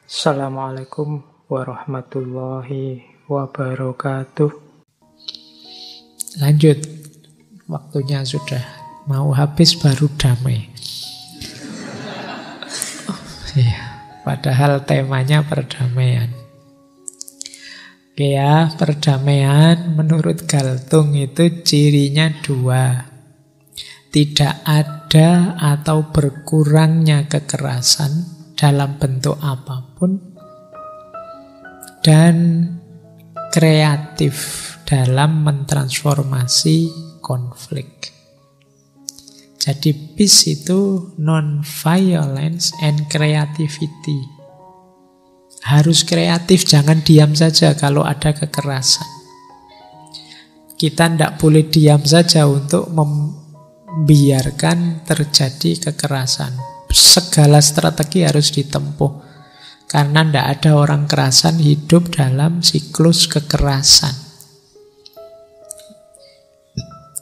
Assalamualaikum warahmatullahi wabarakatuh. Lanjut, waktunya sudah mau habis baru damai. Iya, padahal temanya perdamaian. Oke ya, perdamaian menurut Galtung itu cirinya dua. Tidak ada atau berkurangnya kekerasan dalam bentuk apapun, dan kreatif dalam mentransformasi konflik. Jadi peace itu non-violence and creativity. Harus kreatif, jangan diam saja kalau ada kekerasan. Kita tidak boleh diam saja untuk membiarkan terjadi kekerasan. Segala strategi harus ditempuh. Karena tidak ada orang kerasan hidup dalam siklus kekerasan.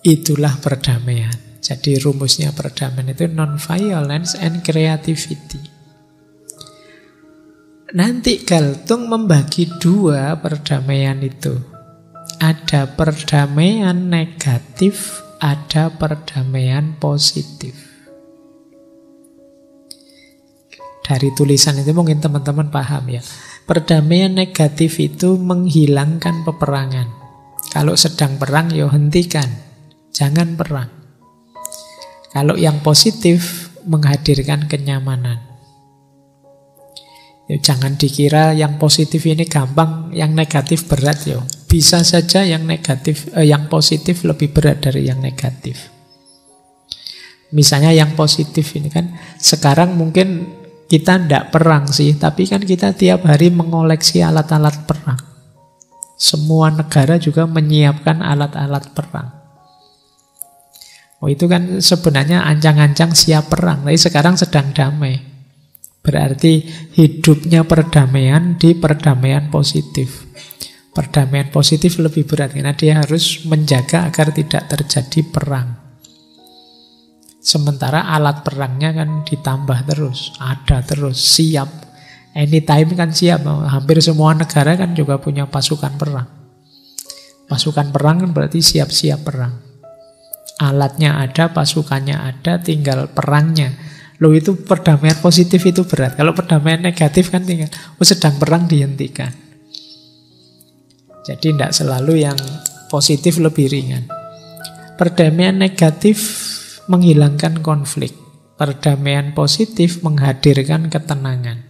Itulah perdamaian. Jadi rumusnya perdamaian itu non-violence and creativity. Nanti Galtung membagi dua perdamaian itu. Ada perdamaian negatif, ada perdamaian positif. Dari tulisan itu mungkin teman-teman paham ya. Perdamaian negatif itu menghilangkan peperangan. Kalau sedang perang, ya hentikan. Jangan perang. Kalau yang positif, menghadirkan kenyamanan. Ya, jangan dikira yang positif ini gampang, yang negatif berat ya. Bisa saja yang yang positif lebih berat dari yang negatif. Misalnya yang positif ini kan, sekarang mungkin kita tidak perang sih, tapi kan kita tiap hari mengoleksi alat-alat perang. Semua negara juga menyiapkan alat-alat perang. Oh, itu kan sebenarnya ancang-ancang siap perang, tapi sekarang sedang damai. Berarti hidupnya perdamaian di perdamaian positif. Perdamaian positif lebih berat, karena dia harus menjaga agar tidak terjadi perang. Sementara alat perangnya kan ditambah terus, ada terus, siap. Anytime kan siap. Hampir semua negara kan juga punya pasukan perang. Pasukan perang kan berarti siap-siap perang. Alatnya ada, pasukannya ada, tinggal perangnya. Loh, itu perdamaian positif itu berat. Kalau perdamaian negatif kan tinggal, sedang perang dihentikan. Jadi tidak selalu yang positif lebih ringan. Perdamaian negatif menghilangkan konflik. Perdamaian positif menghadirkan ketenangan.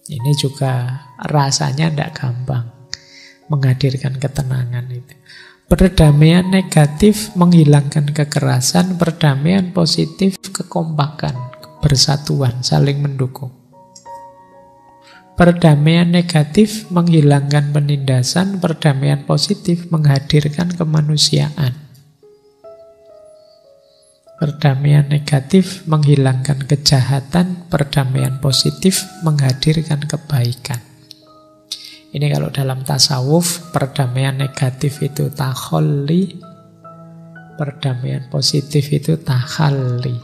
Ini juga rasanya tidak gampang, menghadirkan ketenangan itu. Perdamaian negatif menghilangkan kekerasan, perdamaian positif kekompakan, kebersatuan, saling mendukung. Perdamaian negatif menghilangkan penindasan, perdamaian positif menghadirkan kemanusiaan. Perdamaian negatif menghilangkan kejahatan, perdamaian positif menghadirkan kebaikan. Ini kalau dalam tasawuf, perdamaian negatif itu takholli, perdamaian positif itu takhalli.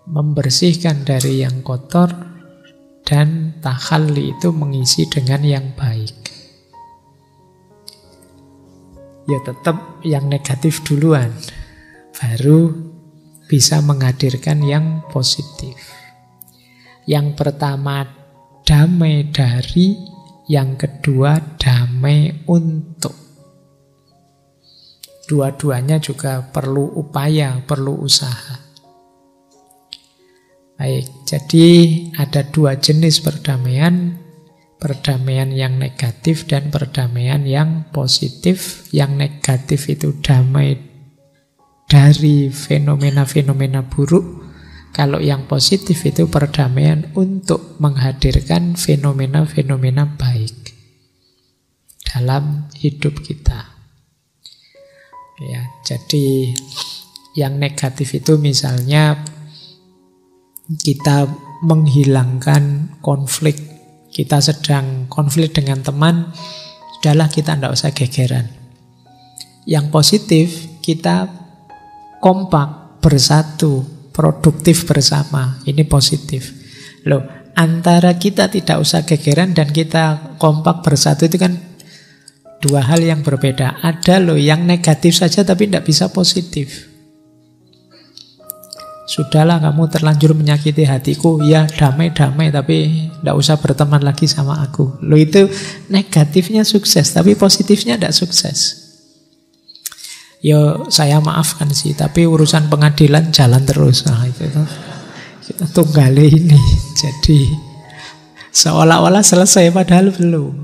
Membersihkan dari yang kotor, dan takhalli itu mengisi dengan yang baik. Ya tetap yang negatif duluan, baru bisa menghadirkan yang positif. Yang pertama damai dari, yang kedua damai untuk. Dua-duanya juga perlu upaya, perlu usaha. Baik, jadi ada dua jenis perdamaian. Perdamaian yang negatif dan perdamaian yang positif. Yang negatif itu damai dari fenomena-fenomena buruk. Kalau yang positif itu perdamaian untuk menghadirkan fenomena-fenomena baik dalam hidup kita. Ya, jadi yang negatif itu misalnya kita menghilangkan konflik. Kita sedang konflik dengan teman, sudahlah kita tidak usah gegeran. Yang positif, kita kompak, bersatu, produktif bersama. Ini positif. Loh, Antara kita tidak usah gegeran dan kita kompak bersatu itu kan dua hal yang berbeda. Ada loh yang negatif saja tapi tidak bisa positif. Sudahlah kamu terlanjur menyakiti hatiku, ya damai-damai tapi tidak usah berteman lagi sama aku. Loh itu negatifnya sukses tapi positifnya tidak sukses. Yo saya maafkan sih, tapi urusan pengadilan jalan terus. Nah, itu kita tunggale ini. Jadi seolah-olah selesai padahal belum.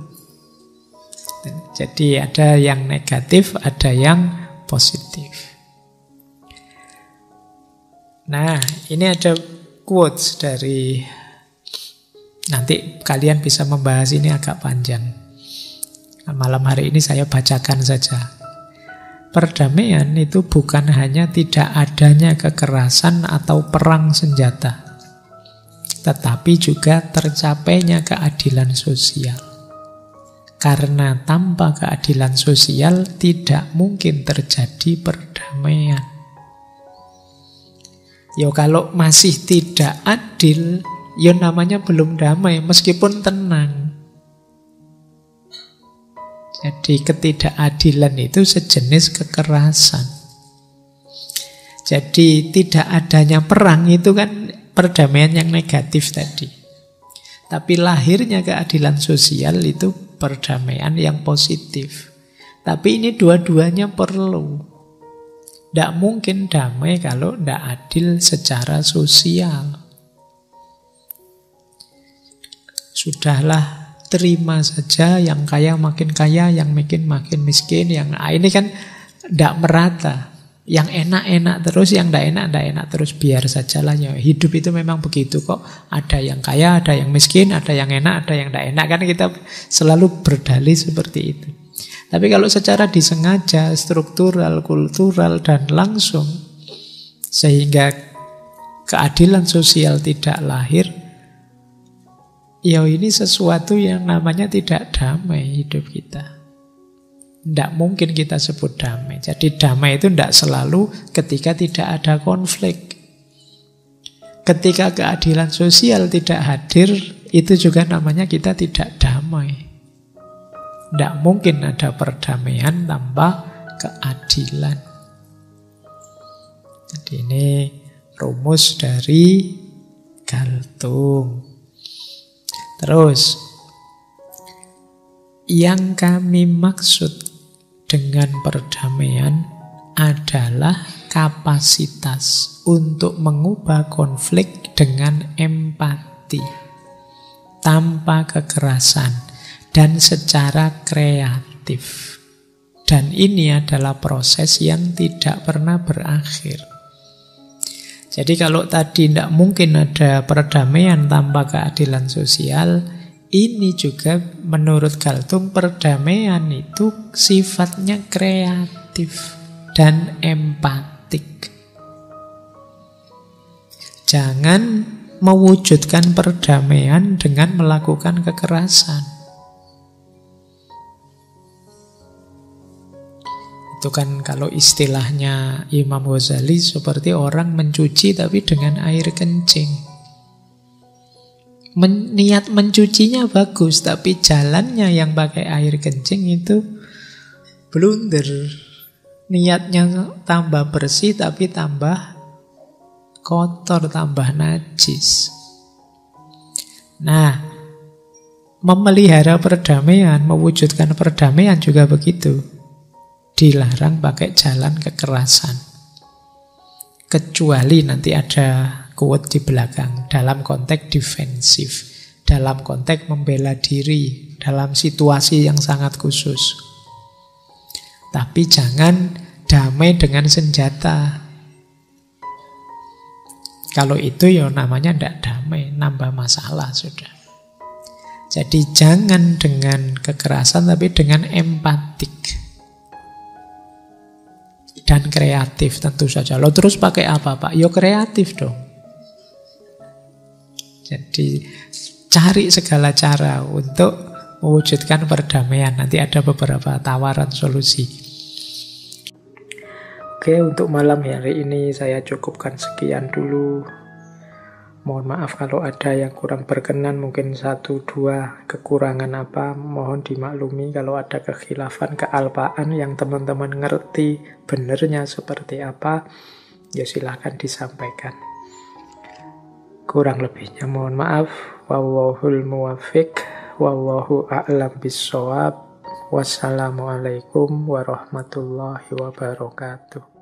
Jadi ada yang negatif, ada yang positif. Nah, ini ada quotes dari, nanti kalian bisa membahas ini agak panjang. Malam hari ini saya bacakan saja. Perdamaian itu bukan hanya tidak adanya kekerasan atau perang senjata, tetapi juga tercapainya keadilan sosial. Karena tanpa keadilan sosial tidak mungkin terjadi perdamaian. Ya kalau masih tidak adil, ya namanya belum damai meskipun tenang. Jadi ketidakadilan itu sejenis kekerasan. Jadi tidak adanya perang itu kan perdamaian yang negatif tadi. Tapi lahirnya keadilan sosial itu perdamaian yang positif. Tapi ini dua-duanya perlu. Tidak mungkin damai kalau tidak adil secara sosial. Sudahlah, terima saja yang kaya makin kaya, yang miskin makin miskin. Ini kan tidak merata. Yang enak-enak terus, yang tidak enak terus. Biar sajalah ya. Hidup itu memang begitu kok. Ada yang kaya, ada yang miskin, ada yang enak, ada yang tidak enak. Kan kita selalu berdalih seperti itu. Tapi kalau secara disengaja, struktural, kultural, dan langsung, sehingga keadilan sosial tidak lahir, ya ini sesuatu yang namanya tidak damai hidup kita. Tidak mungkin kita sebut damai. Jadi damai itu tidak selalu ketika tidak ada konflik. Ketika keadilan sosial tidak hadir, itu juga namanya kita tidak damai. Tidak mungkin ada perdamaian tanpa keadilan. Jadi ini rumus dari Galtung. Terus, yang kami maksud dengan perdamaian adalah kapasitas untuk mengubah konflik dengan empati, tanpa kekerasan, dan secara kreatif. Dan ini adalah proses yang tidak pernah berakhir. Jadi kalau tadi tidak mungkin ada perdamaian tanpa keadilan sosial, ini juga menurut Galtung perdamaian itu sifatnya kreatif dan empatik. Jangan mewujudkan perdamaian dengan melakukan kekerasan. Itu kan kalau istilahnya Imam Ghazali seperti orang mencuci tapi dengan air kencing. Niat mencucinya bagus, tapi jalannya yang pakai air kencing itu blunder. Niatnya tambah bersih tapi tambah kotor, tambah najis. Nah, memelihara perdamaian, mewujudkan perdamaian juga begitu. Dilarang pakai jalan kekerasan. Kecuali nanti ada quote di belakang, dalam konteks defensif, dalam konteks membela diri, dalam situasi yang sangat khusus. Tapi jangan damai dengan senjata. Kalau itu ya namanya tidak damai, nambah masalah sudah. Jadi jangan dengan kekerasan tapi dengan empatik dan kreatif tentu saja. Lo terus pakai apa, Pak? Yo kreatif dong. Jadi cari segala cara untuk mewujudkan perdamaian. Nanti ada beberapa tawaran solusi. Oke, untuk malam hari ini saya cukupkan sekian dulu. Mohon maaf kalau ada yang kurang berkenan, mungkin 1-2 kekurangan apa, mohon dimaklumi. Kalau ada kekhilafan, kealpaan yang teman-teman ngerti benernya seperti apa, ya silahkan disampaikan. Kurang lebihnya mohon maaf. Wallahul muwaffiq, wallahu a'lam bissawab. Wassalamualaikum warahmatullahi wabarakatuh.